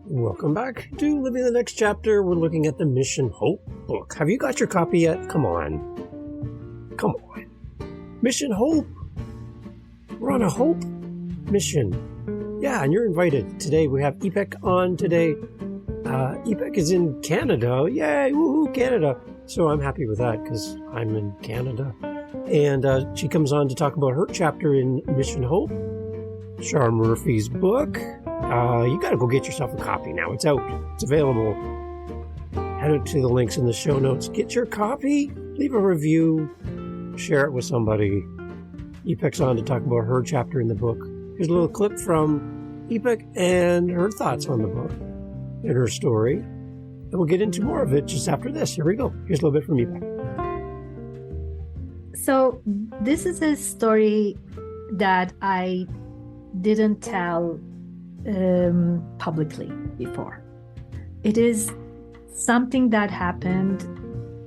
Welcome back to Living the Next Chapter. We're looking at the Mission Hope book. Have you got your copy yet? Come on. Come on. Mission Hope. We're on a hope mission. Yeah, and you're invited. Today we have Ipek on today. Ipek is in Canada. Yay, woohoo, Canada. So I'm happy with that because I'm in Canada. And she comes on to talk about her chapter in Mission Hope, Char Murphy's book. You got to go get yourself a copy now. It's out. It's available. Head out to the links in the show notes. Get your copy. Leave a review. Share it with somebody. Ipek's on to talk about her chapter in the book. Here's a little clip from Ipek and her thoughts on the book and her story. And we'll get into more of it just after this. Here we go. Here's a little bit from Ipek. So this is a story that I didn't tell publicly before. It is something that happened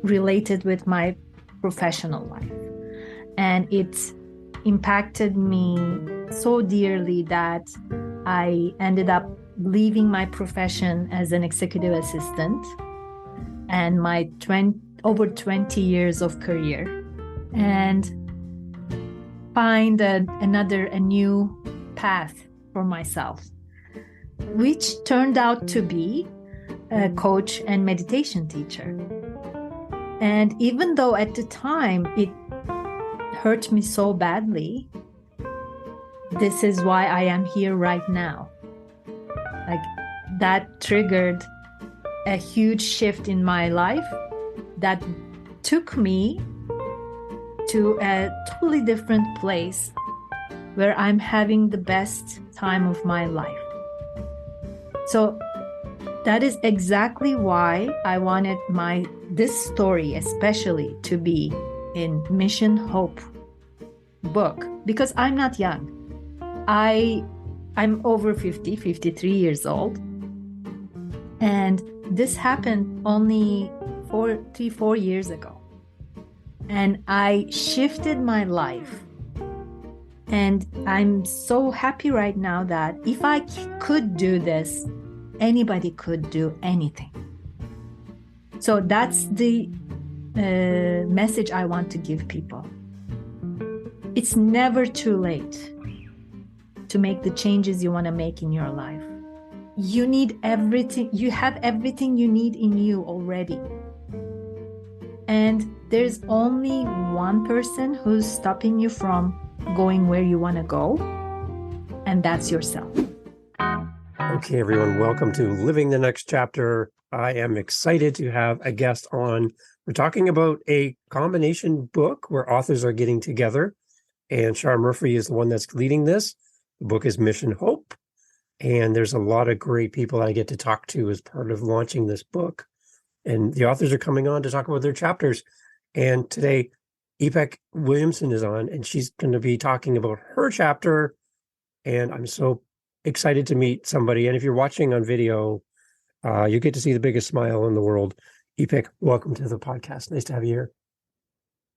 related with my professional life, and it impacted me so dearly that I ended up leaving my profession as an executive assistant and my over 20 years of career, and find a new path for myself, which turned out to be a coach and meditation teacher. And even though at the time it hurt me so badly, this is why I am here right now. Like, that triggered a huge shift in my life that took me to a totally different place where I'm having the best time of my life. So that is exactly why I wanted this story especially to be in Mission Hope book, because I'm not young. I'm over 53 years old. And this happened only 4 years ago. And I shifted my life. And I'm so happy right now that if I could do this, anybody could do anything. So that's the message I want to give people. It's never too late to make the changes you want to make in your life. You need everything. You have everything you need in you already. And there's only one person who's stopping you from going where you want to go, and that's yourself. Okay, everyone, welcome to Living the Next Chapter. I am excited to have a guest on. We're talking about a combination book where authors are getting together, and Char Murphy is the one that's leading this. The book is Mission Hope, and there's a lot of great people I get to talk to as part of launching this book. And the authors are coming on to talk about their chapters. And today, Ipek Williamson is on, and she's going to be talking about her chapter. And I'm so excited to meet somebody. And if you're watching on video, you get to see the biggest smile in the world. Ipek, welcome to the podcast. Nice to have you here.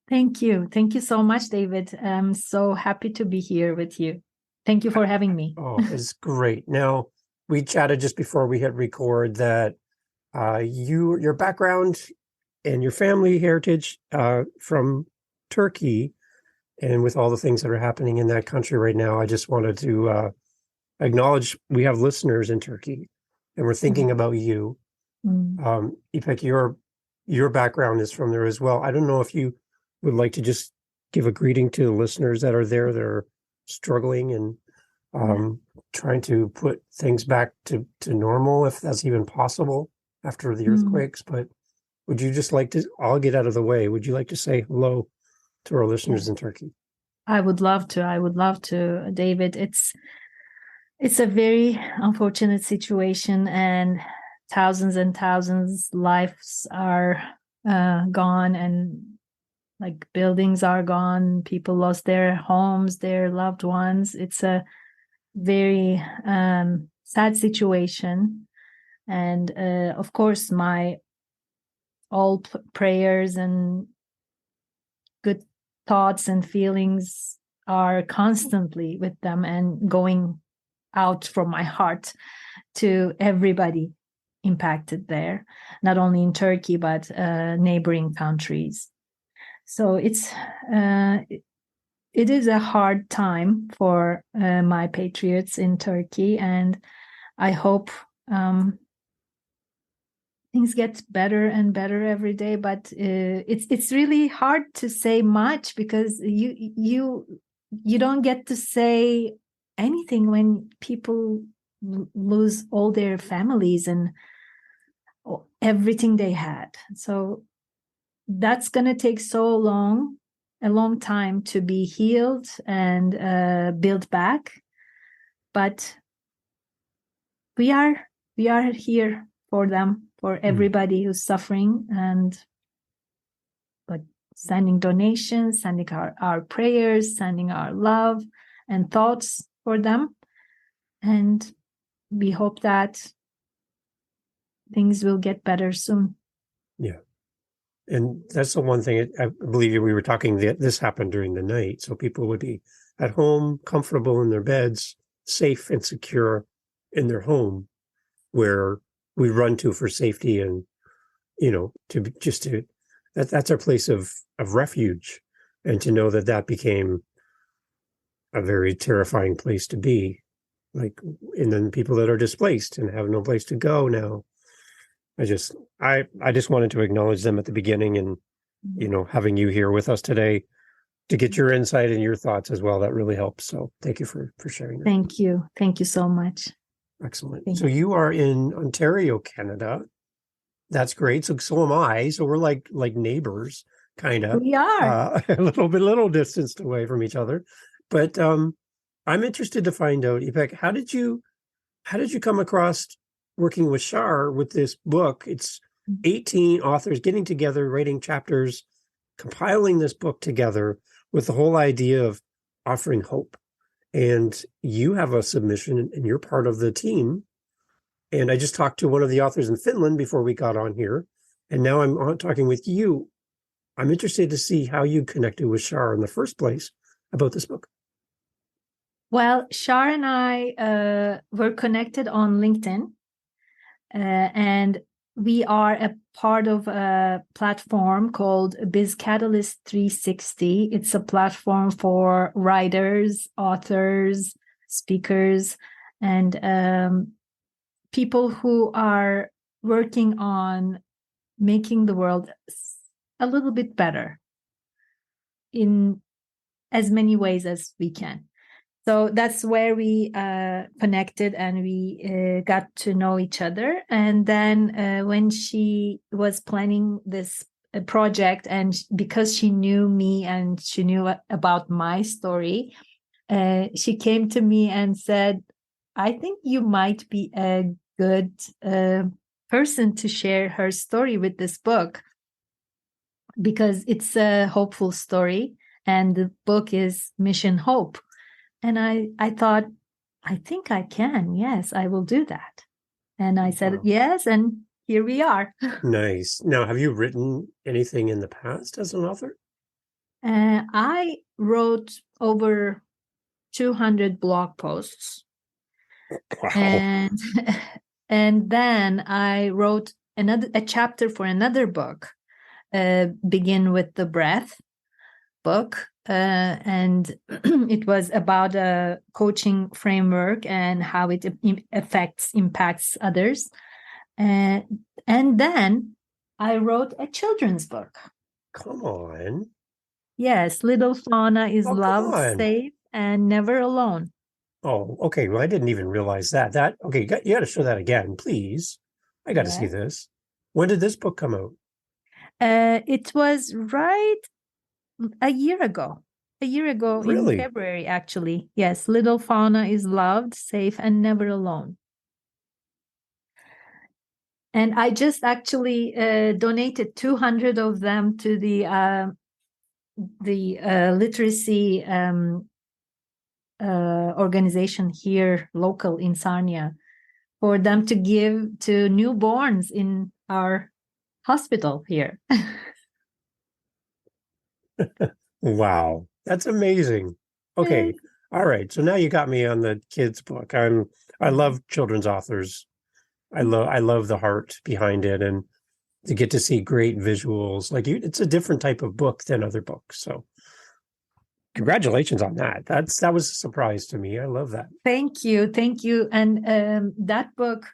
Thank you. Thank you so much, David. I'm so happy to be here with you. Thank you for having me. Oh, it's great. Now, we chatted just before we hit record that your background and your family heritage from Turkey, and with all the things that are happening in that country right now, I just wanted to acknowledge we have listeners in Turkey, and we're thinking about you. Ipek, your background is from there as well. I don't know if you would like to just give a greeting to the listeners that are there that are struggling and trying to put things back to normal, if that's even possible after the earthquakes. But would you just like to, I'll get out of the way, would you like to say hello to our listeners in Turkey? I would love to, David. It's a very unfortunate situation, and thousands lives are gone, and like buildings are gone. People lost their homes, their loved ones. It's a very sad situation. And of course, my all prayers and good thoughts and feelings are constantly with them and going out from my heart to everybody impacted there, not only in Turkey, but neighboring countries. So it is a hard time for my patriots in Turkey, and I hope things get better and better every day. But it's really hard to say much, because you don't get to say anything when people lose all their families and everything they had. So that's going to take a long time to be healed and built back. But we are here for them, for everybody who's suffering, and sending donations, sending our prayers, sending our love and thoughts for them. And we hope that things will get better soon. Yeah. And that's the one thing, I believe we were talking, this happened during the night. So people would be at home, comfortable in their beds, safe and secure in their home, where we run to for safety and, that's our place of refuge. And to know that became a very terrifying place to be. And then people that are displaced and have no place to go now. I just wanted to acknowledge them at the beginning, and, having you here with us today to get your insight and your thoughts as well. That really helps. So thank you for sharing that. Thank you. Thank you so much. Excellent. So you are in Ontario, Canada. That's great. So am I. So we're like neighbors, kind of. We are a little distanced away from each other. But I'm interested to find out, Ipek, how did you come across working with Shar with this book? It's 18 authors getting together, writing chapters, compiling this book together with the whole idea of offering hope. And you have a submission and you're part of the team. And I just talked to one of the authors in Finland before we got on here. And now I'm talking with you. I'm interested to see how you connected with Shar in the first place about this book. Well, Shar and I were connected on LinkedIn. And we are a part of a platform called Biz Catalyst 360. It's a platform for writers, authors, speakers, and people who are working on making the world a little bit better in as many ways as we can. So that's where we connected, and we got to know each other. And then when she was planning this project, and because she knew me and she knew about my story, she came to me and said, I think you might be a good person to share her story with this book, because it's a hopeful story, and the book is Mission Hope. And I thought, I think I can. Yes, I will do that. And I said, yes, and here we are. Nice. Now, have you written anything in the past as an author? I wrote over 200 blog posts. Wow. And then I wrote a chapter for another book, Begin with the Breath book. And it was about a coaching framework and how it impacts others. And then I wrote a children's book. Come on. Yes, Little Fauna is loved, safe, and never alone. Oh, okay. Well, I didn't even realize that. Okay, you got to show that again, please. I got to see this. When did this book come out? It was right a year ago Really? In February, actually. Yes, Little Fauna is loved, safe, and never alone. And I just actually donated 200 of them to the literacy organization here, local in Sarnia, for them to give to newborns in our hospital here. Wow, that's amazing. Okay, All right. So now you got me on the kids' book. I love children's authors. I love the heart behind it, and to get to see great visuals. Like it's a different type of book than other books. So congratulations on that. That was a surprise to me. I love that. Thank you. And that book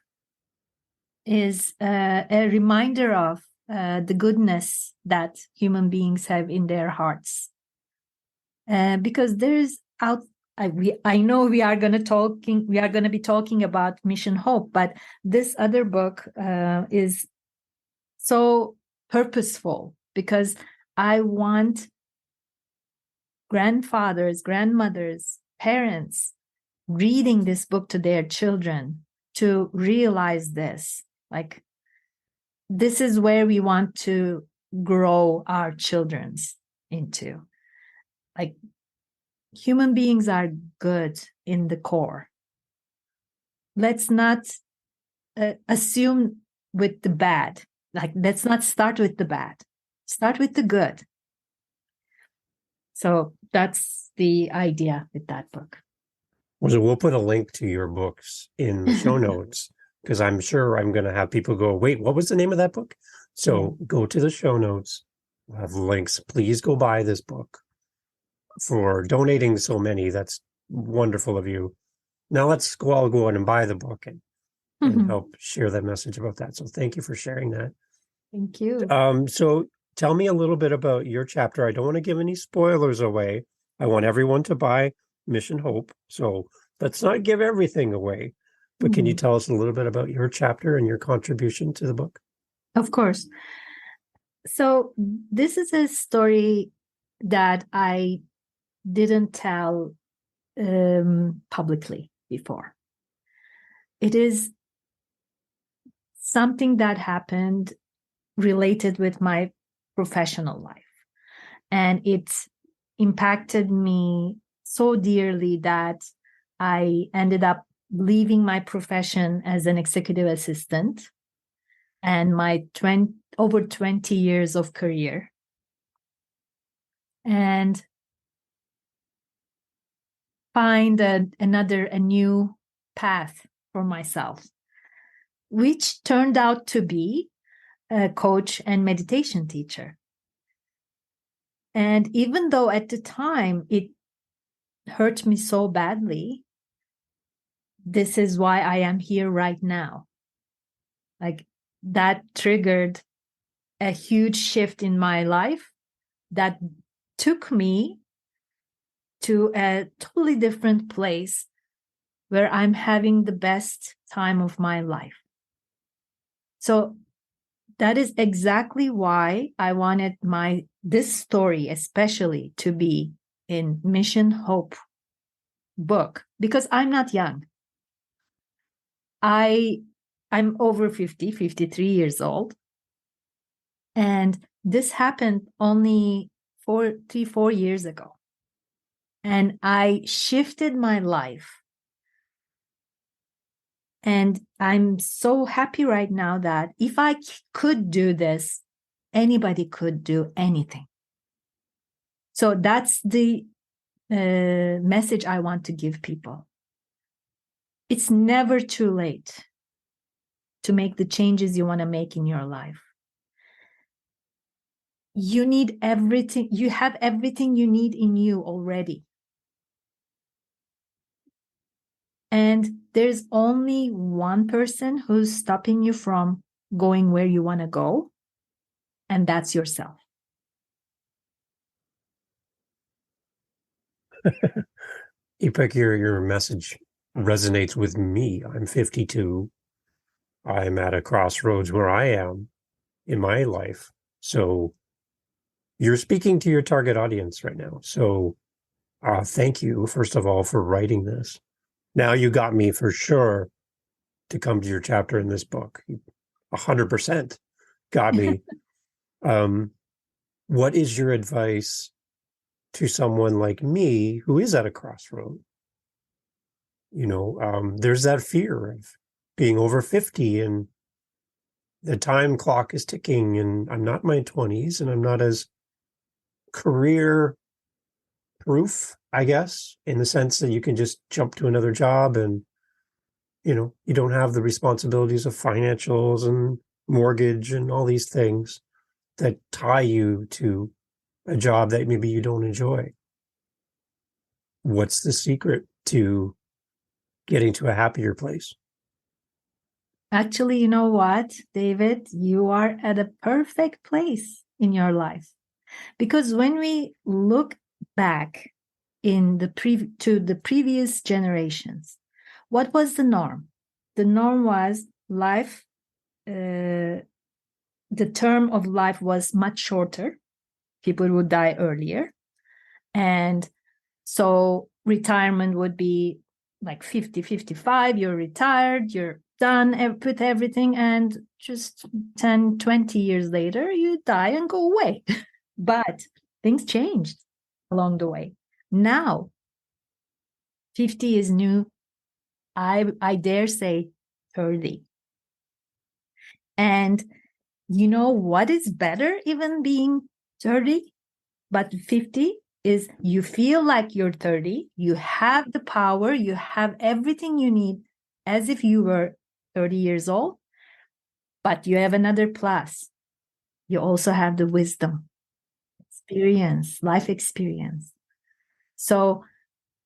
is a reminder of the goodness that human beings have in their hearts. Because there's I know we are going to be talking about Mission Hope, but this other book is so purposeful because I want grandfathers, grandmothers, parents reading this book to their children to realize this. Like, this is where we want to grow our children's into. Like, human beings are good in the core. Let's not assume with the bad. Like, let's not start with the bad. Start with the good. So that's the idea with that book. So we'll put a link to your books in the show notes, because I'm sure I'm going to have people go, wait, what was the name of that book? So go to the show notes. We'll have links. Please go buy this book. For donating so many, that's wonderful of you. Now let's all go out and buy the book and help share that message about that. So thank you for sharing that. Thank you. So tell me a little bit about your chapter. I don't want to give any spoilers away. I want everyone to buy Mission Hope. So let's not give everything away. But can you tell us a little bit about your chapter and your contribution to the book? Of course. So this is a story that I didn't tell publicly before. It is something that happened related with my professional life. And it impacted me so dearly that I ended up leaving my profession as an executive assistant and my over 20 years of career. And find a new path for myself, which turned out to be a coach and meditation teacher. And even though at the time it hurt me so badly, this is why I am here right now. Like, that triggered a huge shift in my life that took me to a totally different place where I'm having the best time of my life. So that is exactly why I wanted this story especially to be in Mission Hope book, because I'm not young. I'm over 53 years old. And this happened only 4 years ago. And I shifted my life. And I'm so happy right now that if I could do this, anybody could do anything. So that's the message I want to give people. It's never too late to make the changes you want to make in your life. You need everything. You have everything you need in you already. And there's only one person who's stopping you from going where you want to go, and that's yourself. Ipek, your message resonates with me. I'm 52. I'm at a crossroads where I am in my life. So you're speaking to your target audience right now. So thank you, first of all, for writing this. Now you got me for sure to come to your chapter in this book. 100% got me. What is your advice to someone like me who is at a crossroad? There's that fear of being over 50 and the time clock is ticking, and I'm not in my 20s and I'm not as career proof, I guess, in the sense that you can just jump to another job and, you don't have the responsibilities of financials and mortgage and all these things that tie you to a job that maybe you don't enjoy. What's the secret to getting to a happier place? Actually, you know what, David? You are at a perfect place in your life. Because when we look back to the previous generations, what was the norm? The norm was life, the term of life was much shorter. People would die earlier. And so retirement would be like 50, 55, you're retired, you're done with everything. And just 10, 20 years later, you die and go away. But things changed along the way. Now, 50 is new. I dare say 30. And you know what is better even being 30, but 50 is you feel like you're 30. You have the power. You have everything you need as if you were 30 years old. But you have another plus. You also have the wisdom, experience, life experience. So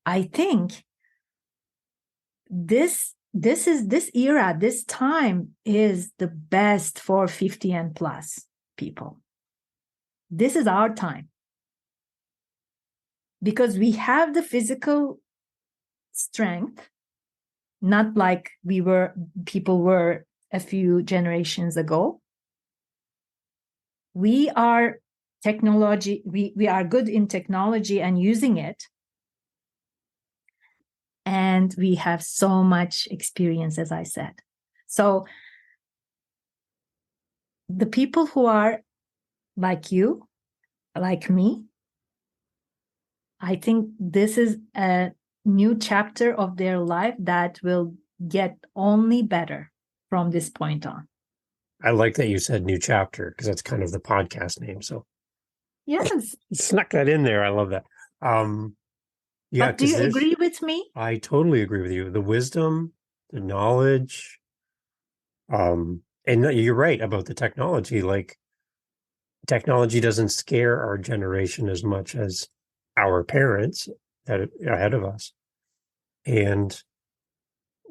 I think this era, this time is the best for 50 and plus people. This is our time. Because we have the physical strength, not like people were a few generations ago. We are we are good in technology and using it. And we have so much experience, as I said. So the people who are like you, like me, I think this is a new chapter of their life that will get only better from this point on. I like that you said new chapter because that's kind of the podcast name. So yes, snuck that in there. I love that. Yeah, but do you agree with me? I totally agree with you. The wisdom, the knowledge, and you're right about the technology. Like technology doesn't scare our generation as much as our parents that are ahead of us. And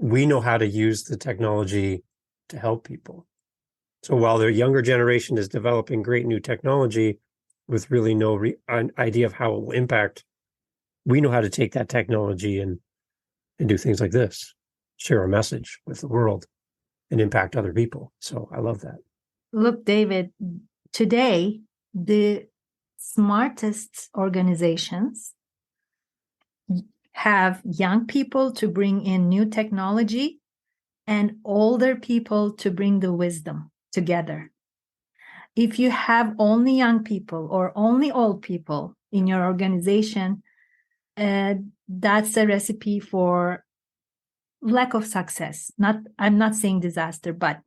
we know how to use the technology to help people. So while the younger generation is developing great new technology with really no idea of how it will impact, we know how to take that technology and do things like this, share a message with the world and impact other people. So I love that. Look, David, today, the smartest organizations have young people to bring in new technology and older people to bring the wisdom together. If you have only young people or only old people in your organization, that's a recipe for lack of success. I'm not saying disaster, but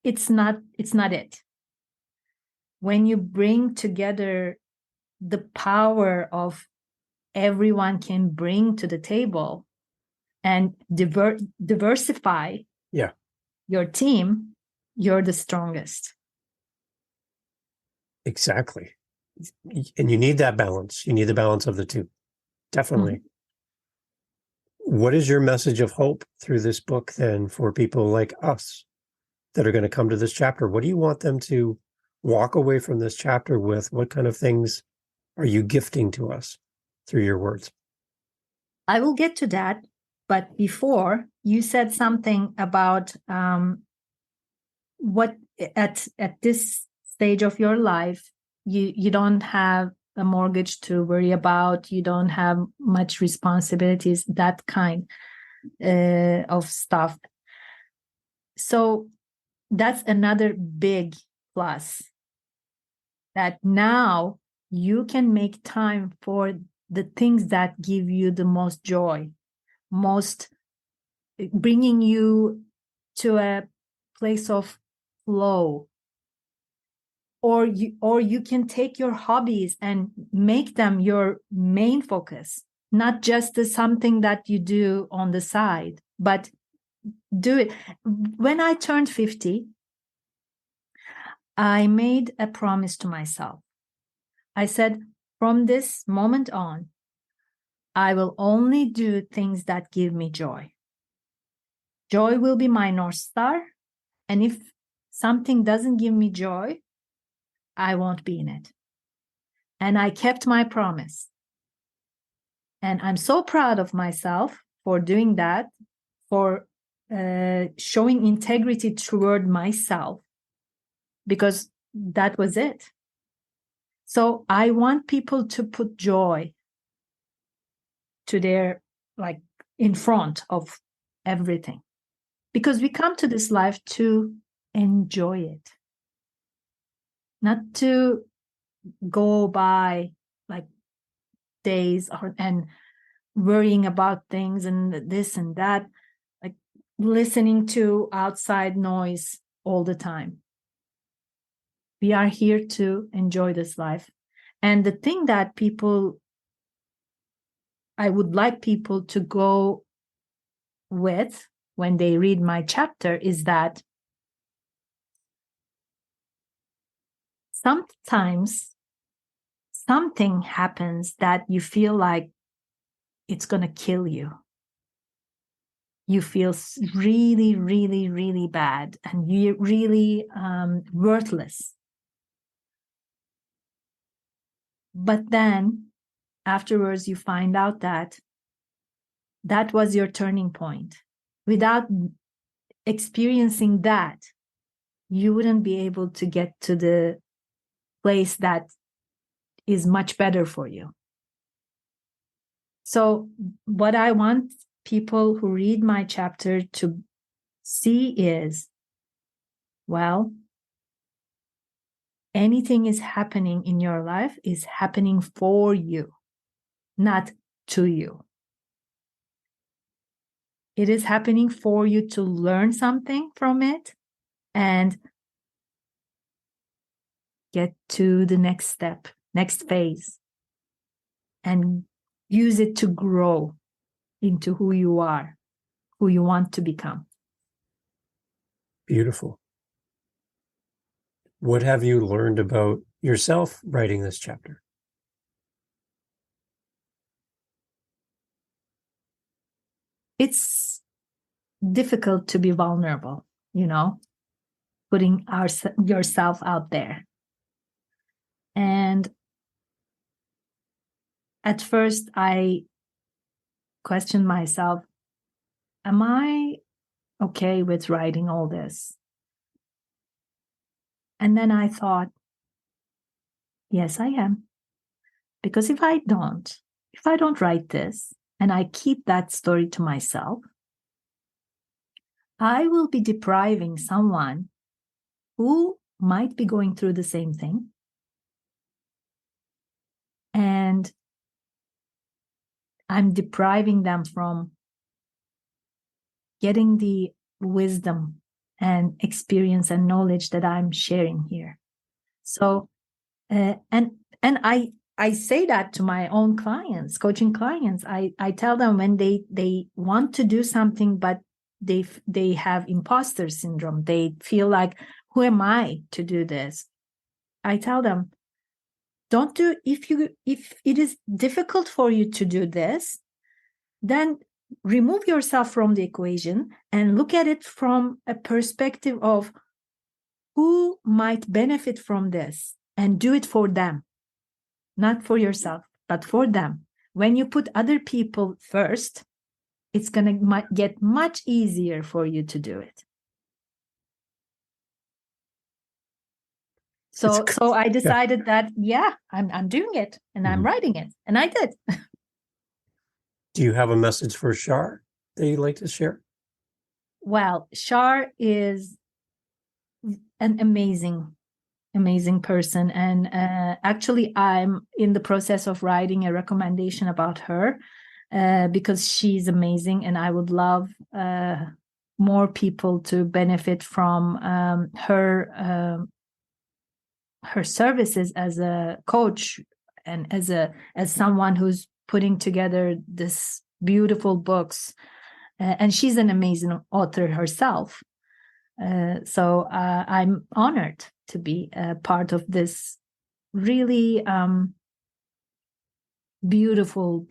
it's not it. When you bring together the power of everyone can bring to the table and diversify your team, you're the strongest. Exactly. And you need that balance. You need the balance of the two. Definitely. Mm-hmm. What is your message of hope through this book then for people like us that are going to come to this chapter? What do you want them to walk away from this chapter with? What kind of things are you gifting to us through your words? I will get to that. But before, you said something about what at this stage of your life, you don't have a mortgage to worry about, you don't have much responsibilities, that kind of stuff. So that's another big plus, that now you can make time for the things that give you the most joy, most bringing you to a place of flow. or you can take your hobbies and make them your main focus, not just something that you do on the side, but do it. When I turned 50, I made a promise to myself. I said, from this moment on, I will only do things that give me joy. Joy will be my North Star. And if something doesn't give me joy, I won't be in it. And I kept my promise. And I'm so proud of myself for doing that, for showing integrity toward myself, because that was it. So I want people to put joy to their, like, in front of everything, because we come to this life to enjoy it, not to go by like days and worrying about things and this and that, like listening to outside noise all the time. We are here to enjoy this life. And the thing that I would like people to go with when they read my chapter is that sometimes something happens that you feel like it's going to kill you. You feel really, really, really bad, and you're really worthless. But then afterwards, you find out that that was your turning point. Without experiencing that, you wouldn't be able to get to the place that is much better for you. So what I want people who read my chapter to see is, well, anything is happening in your life is happening for you, not to you. It is happening for you to learn something from it and get to the next step, next phase, and use it to grow into who you are, who you want to become. Beautiful. What have you learned about yourself writing this chapter? It's difficult to be vulnerable, putting yourself out there. And at first I questioned myself, am I okay with writing all this? And then I thought, yes, I am. Because if I don't write this and I keep that story to myself, I will be depriving someone who might be going through the same thing. And I'm depriving them from getting the wisdom and experience and knowledge that I'm sharing here. So, and I say that to my own clients, coaching clients. I tell them when they want to do something, but they have imposter syndrome. They feel like, who am I to do this? I tell them, don't do, if it is difficult for you to do this, then remove yourself from the equation and look at it from a perspective of who might benefit from this, and do it for them, not for yourself, but for them. When you put other people first, it's going to get much easier for you to do it. So I decided that, I'm doing it, and I'm writing it, and I did. Do you have a message for Shar that you'd like to share? Well, Shar is an amazing person. And actually, I'm in the process of writing a recommendation about her because she's amazing. And I would love more people to benefit from her her services as a coach and as someone who's putting together this beautiful books. And she's an amazing author herself. So I'm honored to be a part of this really beautiful,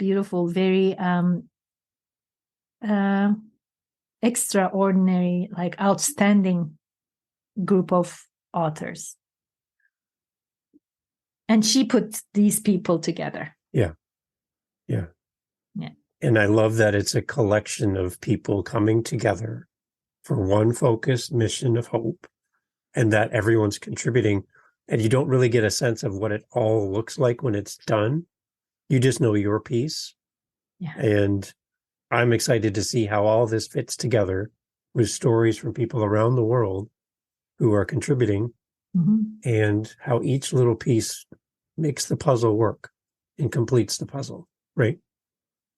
very extraordinary, like outstanding group of authors. And she put these people together. Yeah. And I love that it's a collection of people coming together for one focused mission of hope, and that everyone's contributing. And you don't really get a sense of what it all looks like when it's done. You just know your piece. Yeah. And I'm excited to see how all this fits together with stories from people around the world who are contributing, and how each little piece makes the puzzle work and completes the puzzle, right?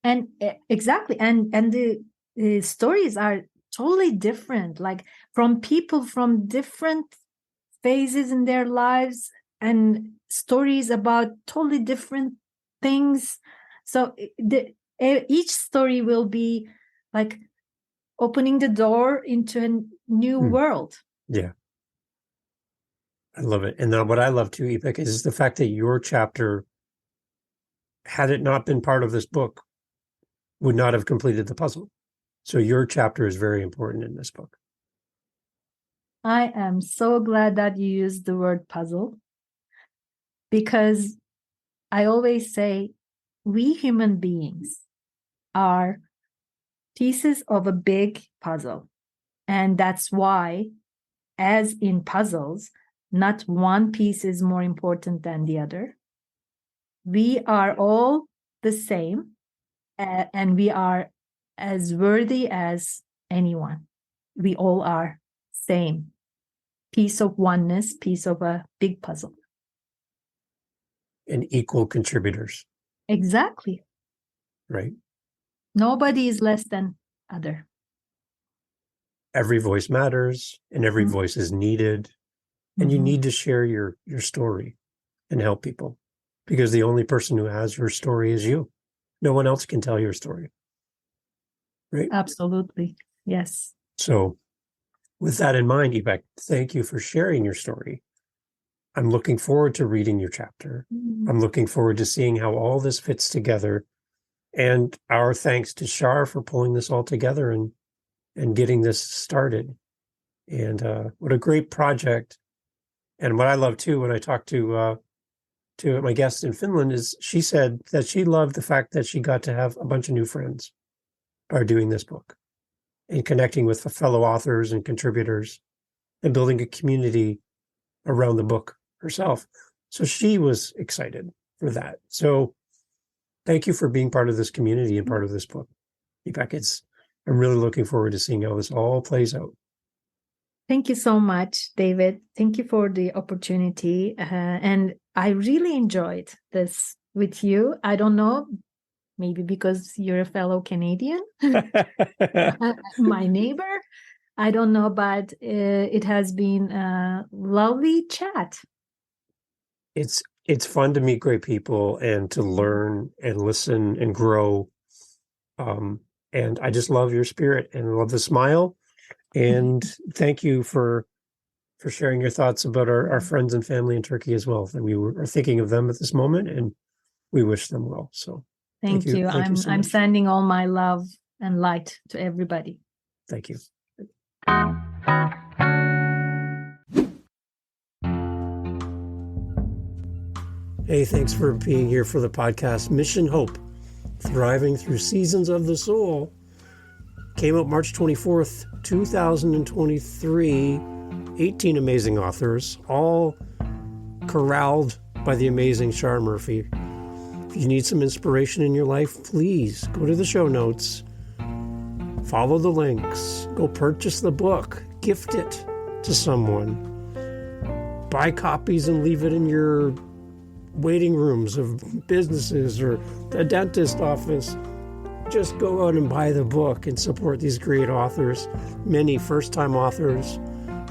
And exactly. And the stories are totally different, like from people from different phases in their lives, and stories about totally different things. So each story will be like opening the door into a new world. Yeah. I love it. And then what I love too, Ipek, is the fact that your chapter, had it not been part of this book, would not have completed the puzzle. So your chapter is very important in this book. I am so glad that you used the word puzzle, because I always say we human beings are pieces of a big puzzle. And that's why, as in puzzles, not one piece is more important than the other. We are all the same, and we are as worthy as anyone. We all are same. Piece of oneness, piece of a big puzzle. And equal contributors. Exactly. Right? Nobody is less than other. Every voice matters, and every voice is needed. And you need to share your story and help people, because the only person who has your story is you. No one else can tell your story. Right? Absolutely. Yes. So with that in mind, Ipek, thank you for sharing your story. I'm looking forward to reading your chapter. I'm looking forward to seeing how all this fits together. And our thanks to Shar for pulling this all together and getting this started. And what a great project. And what I love too, when I talked to my guest in Finland, is she said that she loved the fact that she got to have a bunch of new friends by doing this book and connecting with fellow authors and contributors and building a community around the book herself. So she was excited for that. So thank you for being part of this community and part of this book. Ipek, I'm really looking forward to seeing how this all plays out. Thank you so much, David. Thank you for the opportunity. And I really enjoyed this with you. I don't know, maybe because you're a fellow Canadian, my neighbor. I don't know, but it has been a lovely chat. It's fun to meet great people and to learn and listen and grow. And I just love your spirit and love the smile. And thank you for sharing your thoughts about our friends and family in Turkey as well. That we are thinking of them at this moment, and we wish them well. So thank you. Thank you so I'm much. sending all my love and light to everybody. Thank you. Hey, thanks for being here for the podcast Mission Hope, Thriving Through Seasons of the Soul. Came out March 24th, 2023. 18 amazing authors, all corralled by the amazing Shar Murphy. If you need some inspiration in your life, please go to the show notes, follow the links, go purchase the book, gift it to someone, buy copies and leave it in your waiting rooms of businesses or a dentist office. Just go out and buy the book and support these great authors, many first-time authors,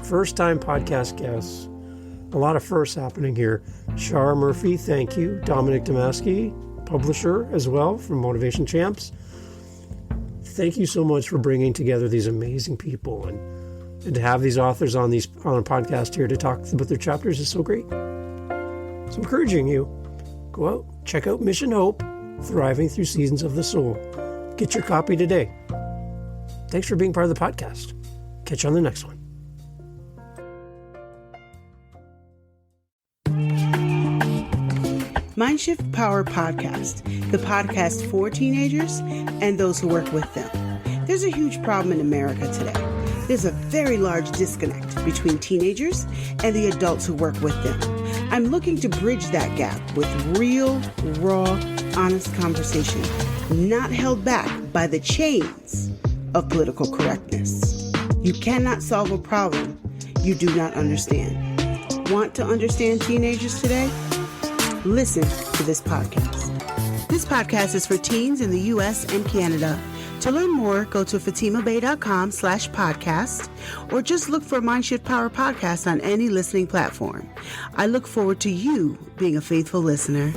first-time podcast guests, A lot of firsts happening here. Shara Murphy, thank you. Dominic Damaski, publisher as well from Motivation Champs. Thank you so much for bringing together these amazing people, and to have these authors on a podcast here to talk about their chapters is so great. So encouraging you, go out, check out Mission Hope, Thriving Through Seasons of the Soul. Get your copy today. Thanks for being part of the podcast. Catch you on the next one. Mindshift Power Podcast, the podcast for teenagers and those who work with them. There's a huge problem in America today. There's a very large disconnect between teenagers and the adults who work with them. I'm looking to bridge that gap with real, raw, honest conversation, not held back by the chains of political correctness. You cannot solve a problem you do not understand. Want to understand teenagers today? Listen to this podcast. This podcast is for teens in the U.S. and Canada. To learn more, go to fatimabay.com/podcast or just look for Mindshift Power Podcast on any listening platform. I look forward to you being a faithful listener.